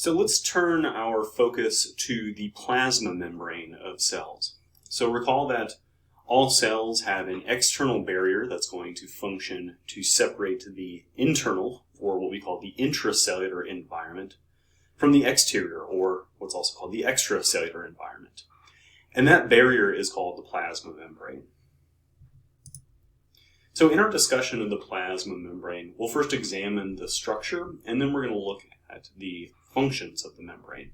So let's turn our focus to the plasma membrane of cells. So recall that all cells have an external barrier that's going to function to separate the internal, or what we call the intracellular environment, from the exterior, or what's also called the extracellular environment. And that barrier is called the plasma membrane. So in our discussion of the plasma membrane, we'll first examine the structure, and then we're going to look at the functions of the membrane.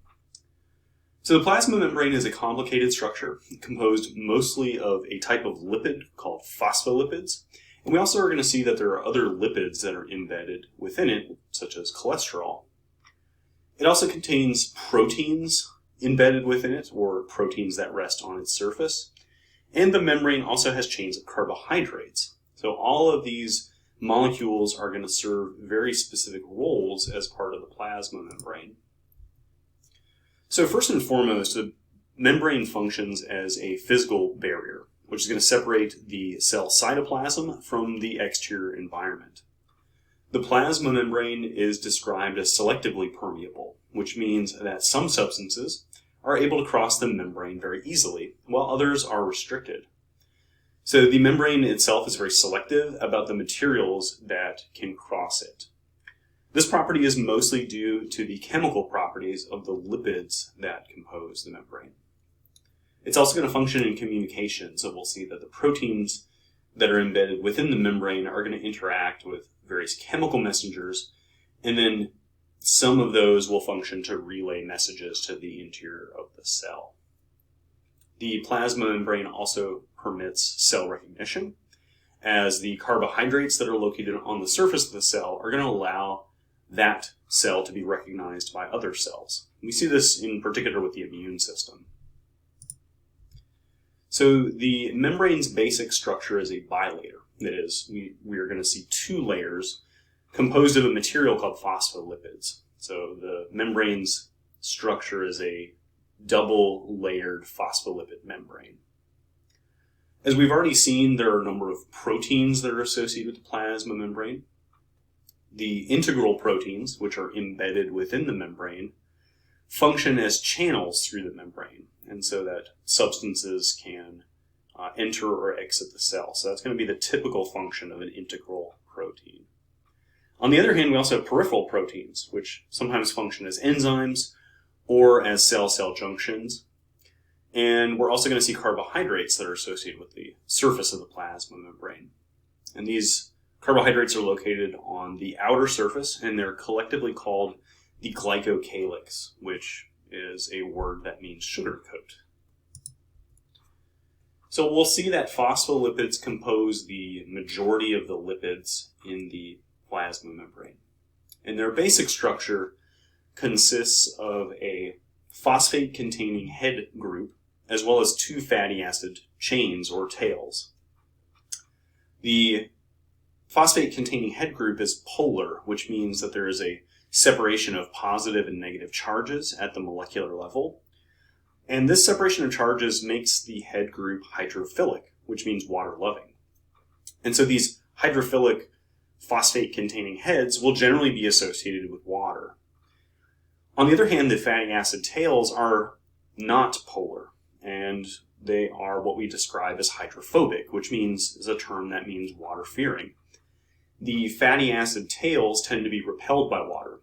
So the plasma membrane is a complicated structure composed mostly of a type of lipid called phospholipids. And we also are going to see that there are other lipids that are embedded within it, such as cholesterol. It also contains proteins embedded within it, or proteins that rest on its surface. And the membrane also has chains of carbohydrates. So all of these molecules are going to serve very specific roles as part of the plasma membrane. So first and foremost, the membrane functions as a physical barrier, which is going to separate the cell cytoplasm from the exterior environment. The plasma membrane is described as selectively permeable, which means that some substances are able to cross the membrane very easily, while others are restricted. So the membrane itself is very selective about the materials that can cross it. This property is mostly due to the chemical properties of the lipids that compose the membrane. It's also going to function in communication, so we'll see that the proteins that are embedded within the membrane are going to interact with various chemical messengers, and then some of those will function to relay messages to the interior of the cell. The plasma membrane also permits cell recognition, as the carbohydrates that are located on the surface of the cell are going to allow that cell to be recognized by other cells. We see this in particular with the immune system. So the membrane's basic structure is a bilayer. That is, we are going to see two layers composed of a material called phospholipids. So the membrane's structure is a double-layered phospholipid membrane. As we've already seen, there are a number of proteins that are associated with the plasma membrane. The integral proteins, which are embedded within the membrane, function as channels through the membrane, and so that substances can enter or exit the cell. So that's going to be the typical function of an integral protein. On the other hand, we also have peripheral proteins, which sometimes function as enzymes or as cell-cell junctions. And we're also going to see carbohydrates that are associated with the surface of the plasma membrane. And these carbohydrates are located on the outer surface, and they're collectively called the Glycocalyx, which is a word that means sugar coat. So we'll see that phospholipids compose the majority of the lipids in the plasma membrane. And their basic structure consists of a phosphate-containing head group, as well as two fatty acid chains or tails. The phosphate-containing head group is polar, which means that there is a separation of positive and negative charges at the molecular level. And this separation of charges makes the head group hydrophilic, which means water-loving. And so these hydrophilic phosphate-containing heads will generally be associated with water. On the other hand, the fatty acid tails are not polar, and they are what we describe as hydrophobic, which is a term that means water-fearing. The fatty acid tails tend to be repelled by water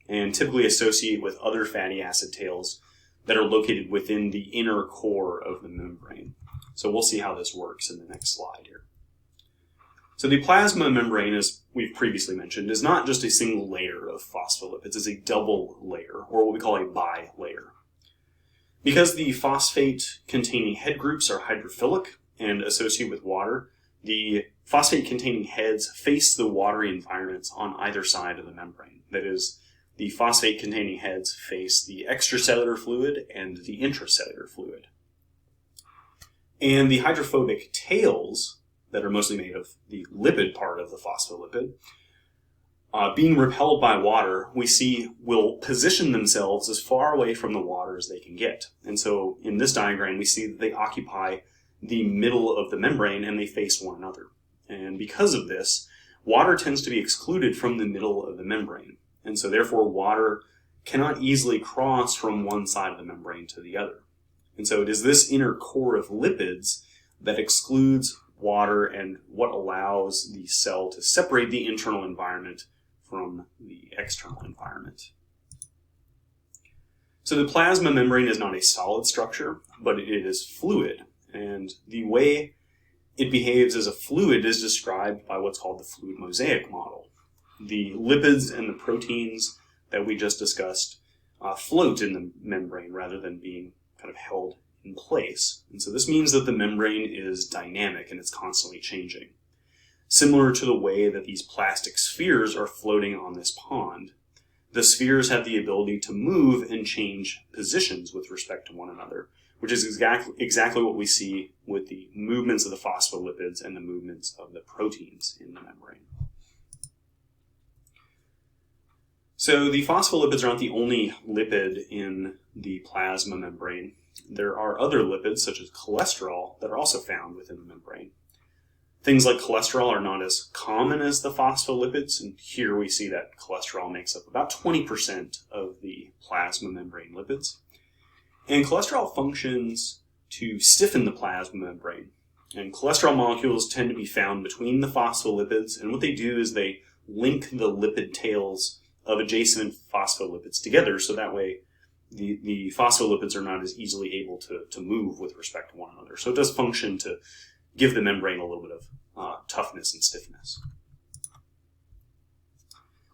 and typically associate with other fatty acid tails that are located within the inner core of the membrane. So we'll see how this works in the next slide here. So the plasma membrane, as we've previously mentioned, is not just a single layer of phospholipids, it's a double layer, or what we call a bilayer. Because the phosphate-containing head groups are hydrophilic and associate with water, the phosphate-containing heads face the watery environments on either side of the membrane. That is, the phosphate-containing heads face the extracellular fluid and the intracellular fluid. And the hydrophobic tails, that are mostly made of the lipid part of the phospholipid, being repelled by water, we see will position themselves as far away from the water as they can get. And so in this diagram, we see that they occupy the middle of the membrane and they face one another. And because of this, water tends to be excluded from the middle of the membrane. And so therefore water cannot easily cross from one side of the membrane to the other. And so it is this inner core of lipids that excludes water and what allows the cell to separate the internal environment from the external environment. So the plasma membrane is not a solid structure, but it is fluid. And the way it behaves as a fluid is described by what's called the fluid mosaic model. The lipids and the proteins that we just discussed float in the membrane rather than being kind of held in place. And so this means that the membrane is dynamic and it's constantly changing. Similar to the way that these plastic spheres are floating on this pond, the spheres have the ability to move and change positions with respect to one another, which is exactly what we see with the movements of the phospholipids and the movements of the proteins in the membrane. So the phospholipids aren't the only lipid in the plasma membrane. There are other lipids, such as cholesterol, that are also found within the membrane. Things like cholesterol are not as common as the phospholipids, and here we see that cholesterol makes up about 20% of the plasma membrane lipids. And cholesterol functions to stiffen the plasma membrane. And cholesterol molecules tend to be found between the phospholipids, and what they do is they link the lipid tails of adjacent phospholipids together, so that way the phospholipids are not as easily able to move with respect to one another. So it does function to give the membrane a little bit of toughness and stiffness.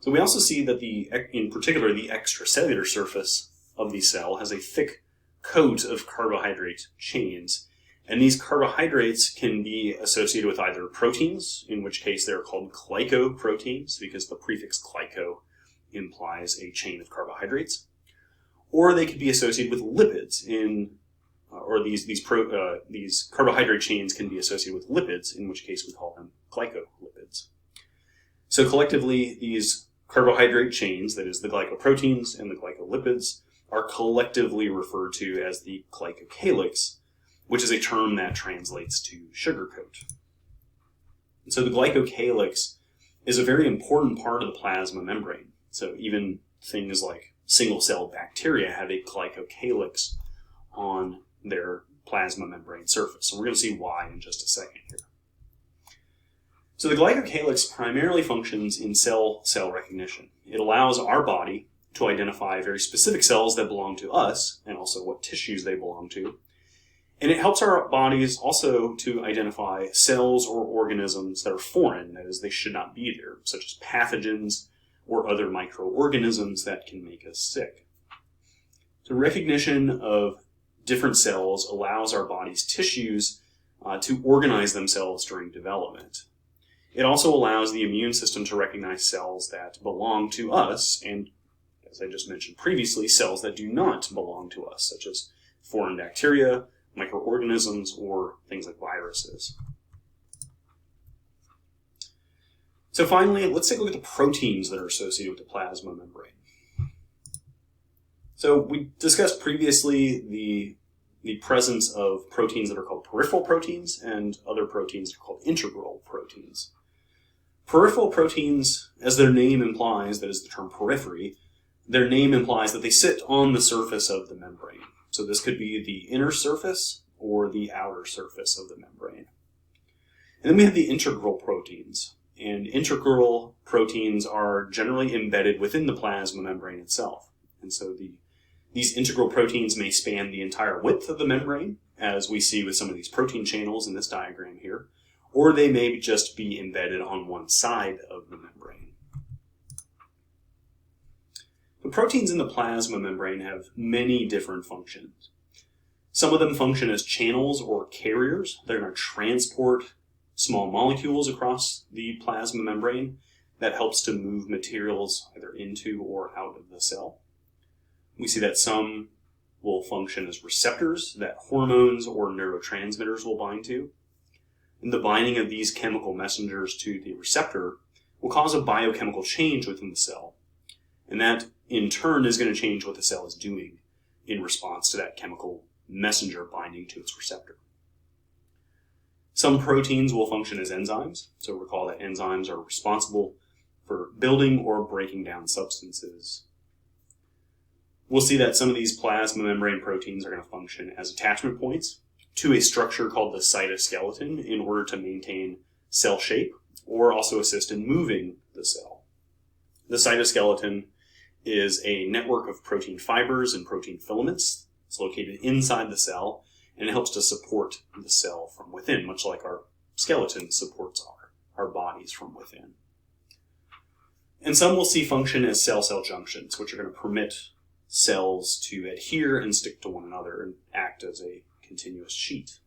So we also see that in particular, the extracellular surface of the cell has a thick coat of carbohydrate chains. And these carbohydrates can be associated with either proteins, in which case they're called glycoproteins, because the prefix glyco implies a chain of carbohydrates. Or they could be associated with lipids, or these carbohydrate chains can be associated with lipids, in which case we call them glycolipids. So collectively, these carbohydrate chains, that is the glycoproteins and the glycolipids, are collectively referred to as the Glycocalyx, which is a term that translates to sugar coat. And so the Glycocalyx is a very important part of the plasma membrane. So even things like single-cell bacteria have a glycocalyx on their plasma membrane surface. So we're going to see why in just a second here. So the glycocalyx primarily functions in cell recognition. It allows our body to identify very specific cells that belong to us, and also what tissues they belong to. And it helps our bodies also to identify cells or organisms that are foreign, that is, they should not be there, such as pathogens or other microorganisms that can make us sick. So recognition of different cells allows our body's tissues to organize themselves during development. It also allows the immune system to recognize cells that belong to us, and as I just mentioned previously, cells that do not belong to us, such as foreign bacteria, microorganisms, or things like viruses. So finally, let's take a look at the proteins that are associated with the plasma membrane. So we discussed previously the presence of proteins that are called peripheral proteins and other proteins that are called integral proteins. Peripheral proteins, as their name implies, that is the term periphery, their name implies that they sit on the surface of the membrane. So this could be the inner surface or the outer surface of the membrane. And then we have the integral proteins. And integral proteins are generally embedded within the plasma membrane itself. And so these integral proteins may span the entire width of the membrane, as we see with some of these protein channels in this diagram here, or they may just be embedded on one side of the membrane. The proteins in the plasma membrane have many different functions. Some of them function as channels or carriers. They're going to transport small molecules across the plasma membrane that helps to move materials either into or out of the cell. We see that some will function as receptors that hormones or neurotransmitters will bind to. And the binding of these chemical messengers to the receptor will cause a biochemical change within the cell. And that, in turn, is going to change what the cell is doing in response to that chemical messenger binding to its receptor. Some proteins will function as enzymes. So recall that enzymes are responsible for building or breaking down substances. we'll see that some of these plasma membrane proteins are going to function as attachment points to a structure called the cytoskeleton in order to maintain cell shape or also assist in moving the cell. The cytoskeleton is a network of protein fibers and protein filaments. It's located inside the cell, and it helps to support the cell from within, much like our skeleton supports our bodies from within. And some will see function as cell-cell junctions, which are going to permit cells to adhere and stick to one another and act as a continuous sheet.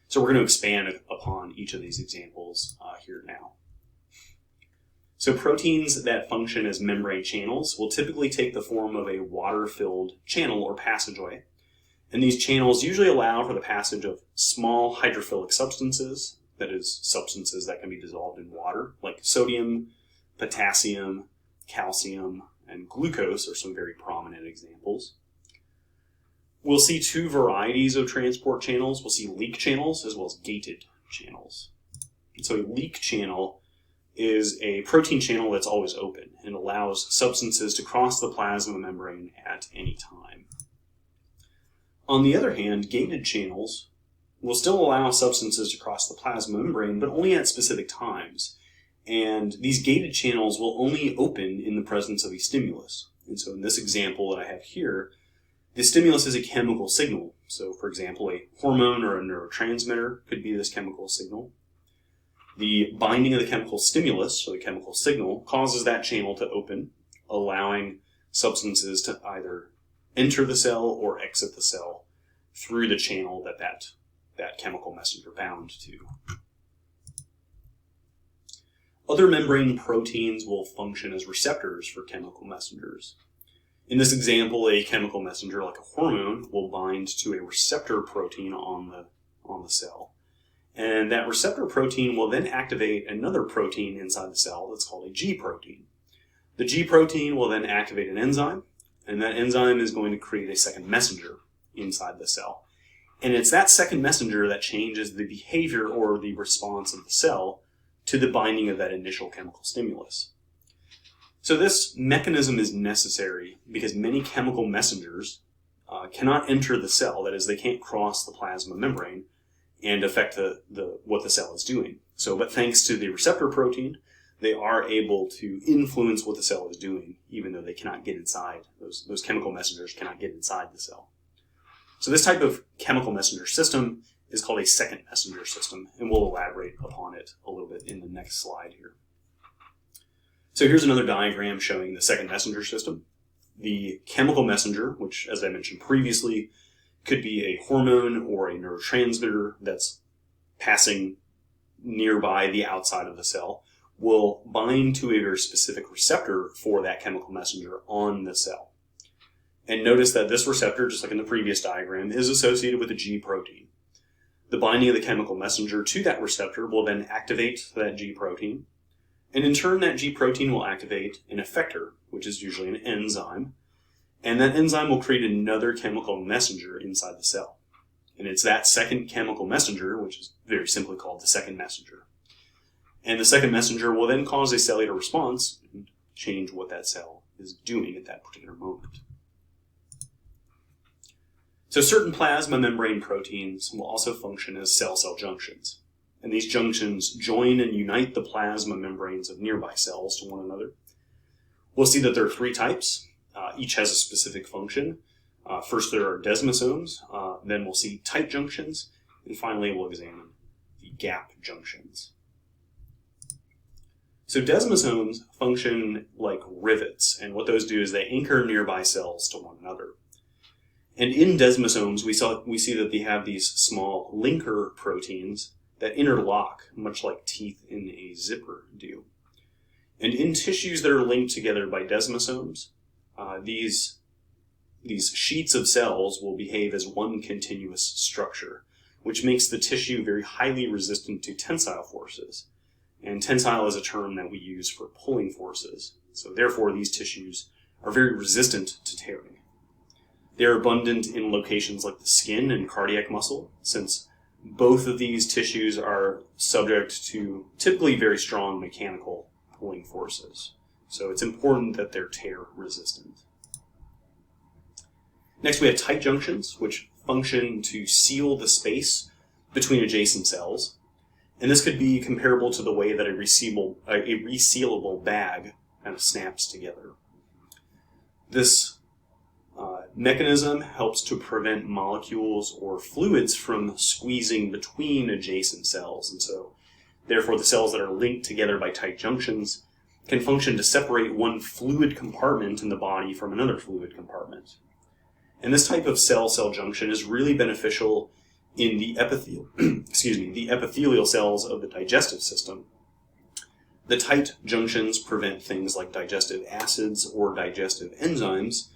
So we're going to expand upon each of these examples here now. So proteins that function as membrane channels will typically take the form of a water-filled channel or passageway. And these channels usually allow for the passage of small hydrophilic substances, that is, substances that can be dissolved in water, like sodium, potassium, calcium, and glucose are some very prominent examples. We'll see two varieties of transport channels. We'll see leak channels as well as gated channels. And so a leak channel is a protein channel that's always open and allows substances to cross the plasma membrane at any time. On the other hand, gated channels will still allow substances to cross the plasma membrane, but only at specific times. And these gated channels will only open in the presence of a stimulus. And so in this example that I have here, the stimulus is a chemical signal. So for example, a hormone or a neurotransmitter could be this chemical signal. The binding of the chemical stimulus, or the chemical signal, causes that channel to open, allowing substances to either enter the cell or exit the cell through the channel that chemical messenger bound to. Other membrane proteins will function as receptors for chemical messengers. In this example, a chemical messenger like a hormone will bind to a receptor protein on the cell. And that receptor protein will then activate another protein inside the cell that's called a G protein. The G protein will then activate an enzyme, and that enzyme is going to create a second messenger inside the cell. And it's that second messenger that changes the behavior or the response of the cell to the binding of that initial chemical stimulus. So this mechanism is necessary because many chemical messengers cannot enter the cell, that is, they can't cross the plasma membrane and affect what the cell is doing. But thanks to the receptor protein, they are able to influence what the cell is doing, even though they cannot get inside. Those chemical messengers cannot get inside the cell. So this type of chemical messenger system is called a second messenger system, and we'll elaborate upon it a little bit in the next slide here. So here's another diagram showing the second messenger system. The chemical messenger, which, as I mentioned previously, could be a hormone or a neurotransmitter that's passing nearby the outside of the cell, will bind to a very specific receptor for that chemical messenger on the cell. And notice that this receptor, just like in the previous diagram, is associated with the G protein. The binding of the chemical messenger to that receptor will then activate that G protein, and in turn that G protein will activate an effector, which is usually an enzyme, and that enzyme will create another chemical messenger inside the cell. And it's that second chemical messenger, which is very simply called the second messenger. And the second messenger will then cause a cellular response and change what that cell is doing at that particular moment. So certain plasma membrane proteins will also function as cell-cell junctions. And these junctions join and unite the plasma membranes of nearby cells to one another. We'll see that there are three types. Each has a specific function. First there are desmosomes, then we'll see tight junctions, and finally we'll examine the gap junctions. So desmosomes function like rivets, and what those do is they anchor nearby cells to one another. And in desmosomes, we see that they have these small linker proteins that interlock, much like teeth in a zipper do. And in tissues that are linked together by desmosomes, these sheets of cells will behave as one continuous structure, which makes the tissue very highly resistant to tensile forces. And tensile is a term that we use for pulling forces. So therefore, these tissues are very resistant to tearing. They are abundant in locations like the skin and cardiac muscle, since both of these tissues are subject to typically very strong mechanical pulling forces. So it's important that they're tear resistant. Next, we have tight junctions, which function to seal the space between adjacent cells. And this could be comparable to the way that a resealable bag kind of snaps together. This mechanism helps to prevent molecules or fluids from squeezing between adjacent cells. And so, therefore, the cells that are linked together by tight junctions can function to separate one fluid compartment in the body from another fluid compartment. And this type of cell-cell junction is really beneficial in the epithelial cells of the digestive system. The tight junctions prevent things like digestive acids or digestive enzymes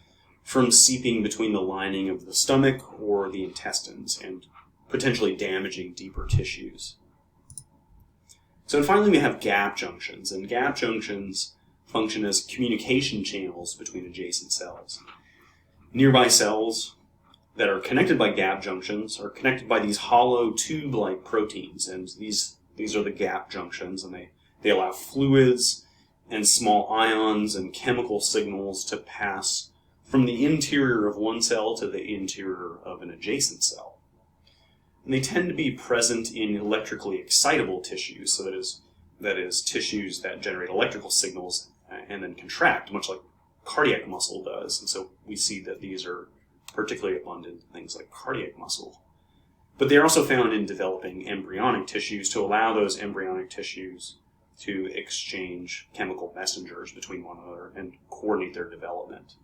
from seeping between the lining of the stomach or the intestines and potentially damaging deeper tissues. So finally we have gap junctions, and gap junctions function as communication channels between adjacent cells. Nearby cells that are connected by gap junctions are connected by these hollow tube-like proteins, and these are the gap junctions, and they allow fluids and small ions and chemical signals to pass from the interior of one cell to the interior of an adjacent cell. And they tend to be present in electrically excitable tissues, so that is tissues that generate electrical signals and then contract, much like cardiac muscle does. And so we see that these are particularly abundant in things like cardiac muscle. But they are also found in developing embryonic tissues to allow those embryonic tissues to exchange chemical messengers between one another and coordinate their development.